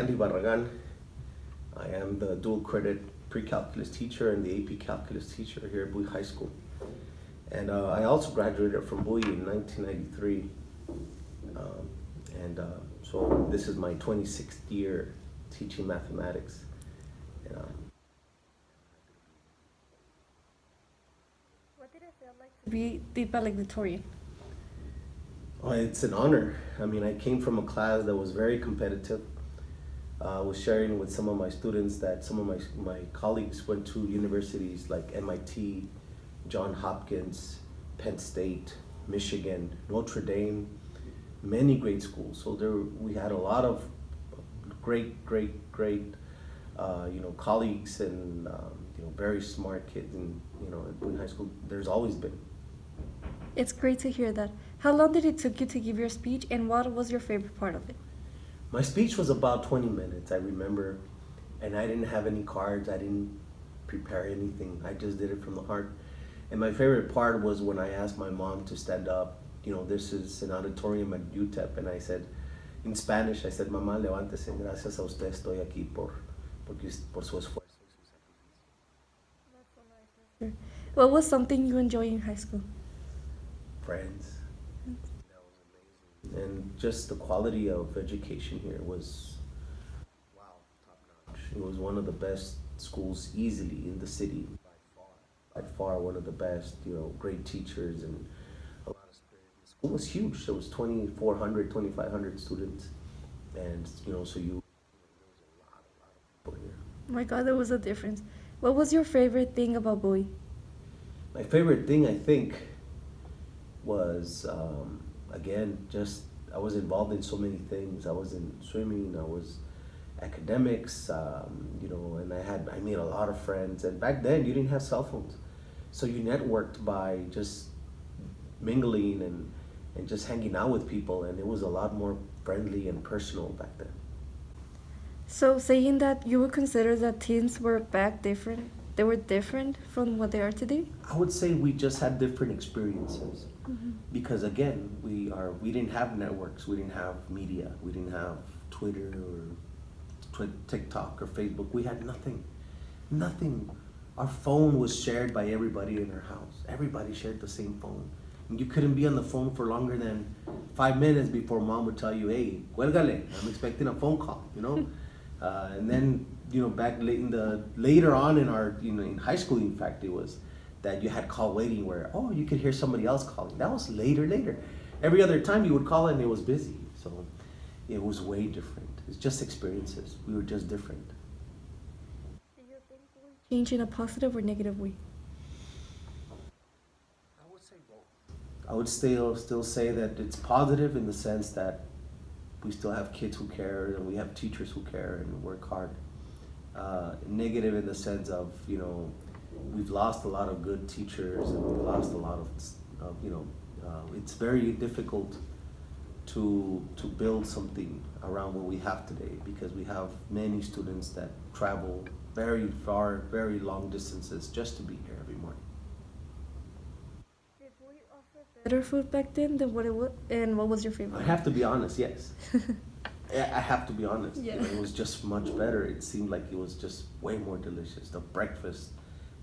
Cande Barragan. I am the dual credit pre-calculus teacher and the AP calculus teacher here at Bowie High School. And I also graduated from Bowie in 1993. So this is my 26th year teaching mathematics. What did it feel like to be the valedictorian? Oh, it's an honor. I mean, I came from a class that was very competitive. I was sharing with some of my students that some of my colleagues went to universities like MIT, Johns Hopkins, Penn State, Michigan, Notre Dame, many great schools. So we had a lot of great colleagues and very smart kids. And at Bowie High School, there's always been. It's great to hear that. How long did it take you to give your speech, and what was your favorite part of it? My speech was about 20 minutes, I remember, and I didn't have any cards. I didn't prepare anything. I just did it from the heart. And my favorite part was when I asked my mom to stand up. This is an auditorium at UTEP, and I said, in Spanish, I said, "Mamá, levántese, gracias a usted estoy aquí por su esfuerzo y su sacrificio." That's so nice. What was something you enjoyed in high school? Friends. That was amazing. And just the quality of education here was, wow, top notch. It was one of the best schools easily in the city, by far one of the best, great teachers and a lot of spirit. The school was huge. There was 2,400, 2,500 students. And, there was a lot of people here. Oh my God, there was a difference. What was your favorite thing about Bowie? My favorite thing, I think, was, again, just I was involved in so many things. I was in swimming, I was academics, and I made a lot of friends. And back then, you didn't have cell phones. So you networked by just mingling and just hanging out with people, and it was a lot more friendly and personal back then. So saying that you would consider that teens were back different, they were different from what they are today? I would say we just had different experiences. Mm-hmm. Because again, we didn't have networks, we didn't have media, we didn't have Twitter or TikTok or Facebook. We had nothing. Our phone was shared by everybody in our house. Everybody shared the same phone. And you couldn't be on the phone for longer than 5 minutes before mom would tell you, "Hey, cuélgale, I'm expecting a phone call," And then, later on in our, in high school, in fact, it was that you had call waiting where, you could hear somebody else calling. That was later. Every other time you would call and it was busy. So it was way different. It's just experiences. We were just different. Do you think we change in a positive or negative way? I would say both. I would still say that it's positive in the sense that we still have kids who care and we have teachers who care and work hard. Negative in the sense of, we've lost a lot of good teachers and we've lost a lot of it's very difficult to build something around what we have today because we have many students that travel very far, very long distances just to be here every morning. Did we offer better food back then than what it was, and what was your favorite? I have to be honest, yes. I have to be honest. Yeah. It was just much better. It seemed like it was just way more delicious. The breakfast,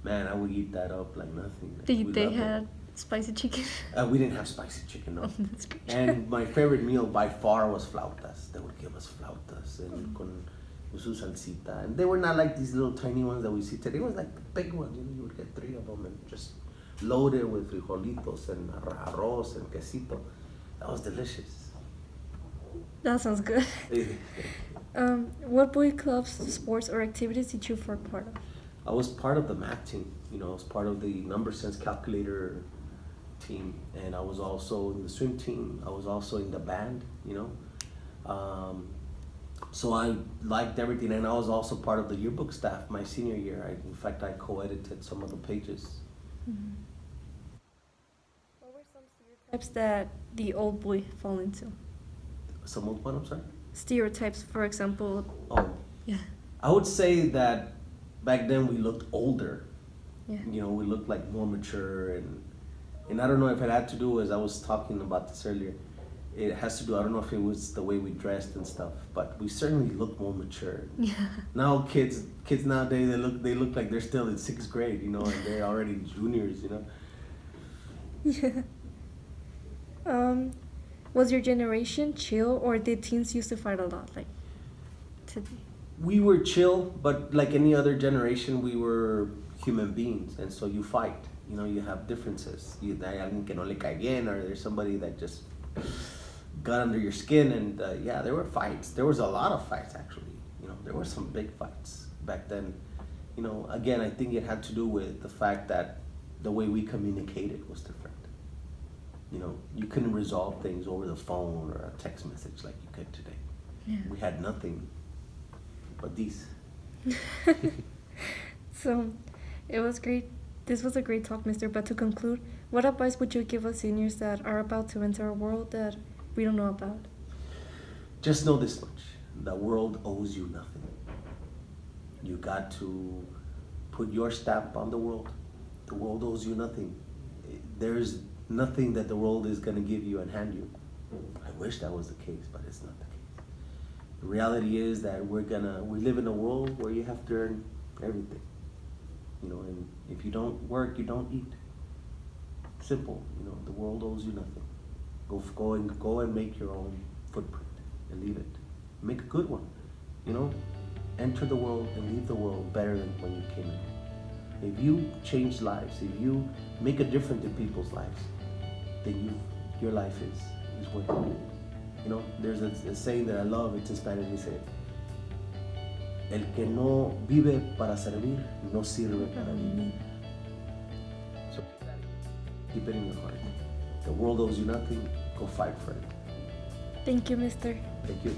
man, I would eat that up like nothing. They had spicy chicken? We didn't have spicy chicken, no. Oh, that's great. And my favorite meal by far was flautas. They would give us flautas and con su salsita. And they were not like these little tiny ones that we see today. It was like the big ones. You would get 3 of them and just loaded with frijolitos and arroz and quesito. That was delicious. That sounds good. What Bowie clubs, sports, or activities did you form part of? I was part of the math team. I was part of the number sense calculator team, and I was also in the swim team. I was also in the band. So I liked everything, and I was also part of the yearbook staff my senior year. In fact, I co-edited some of the pages. Mm-hmm. What were some stereotypes that the old Bowie fall into? Some of what, I'm sorry? Stereotypes, for example. Oh. Yeah. I would say that back then we looked older. Yeah. We looked like more mature, and I don't know if it had to do, as I was talking about this earlier, it has to do, I don't know if it was the way we dressed and stuff, but we certainly look more mature. Yeah. Now kids nowadays, they look like they're still in sixth grade, you know, and they're already juniors, you know. Yeah. Was your generation chill, or did teens used to fight a lot, like today? We were chill, but like any other generation, we were human beings, and so you fight. You know, you have differences. Hay alguien que no le cae bien, or there's somebody that just got under your skin, and yeah, there were fights. There was a lot of fights, actually. You know, there were some big fights back then. You know, again, I think it had to do with the fact that the way we communicated was different. You know, you couldn't resolve things over the phone or a text message like you could today. Yeah. We had nothing but these. So, it was great. This was a great talk, mister. But to conclude, what advice would you give us seniors that are about to enter a world that we don't know about? Just know this much. The world owes you nothing. You got to put your stamp on the world. The world owes you nothing. There's nothing that the world is going to give you and hand you. I wish that was the case, but it's not the case. The reality is that we live in a world where you have to earn everything. You know, and if you don't work, you don't eat. Simple. You know, the world owes you nothing. Go and make your own footprint and leave it. Make a good one. You know, enter the world and leave the world better than when you came in. If you change lives, if you make a difference in people's lives, then your life is worth it. You know, there's a saying that I love. It's in Spanish. They say, "El que no vive para servir, no sirve para vivir." So keep it in your heart. The world owes you nothing. Go fight for it. Thank you, mister. Thank you.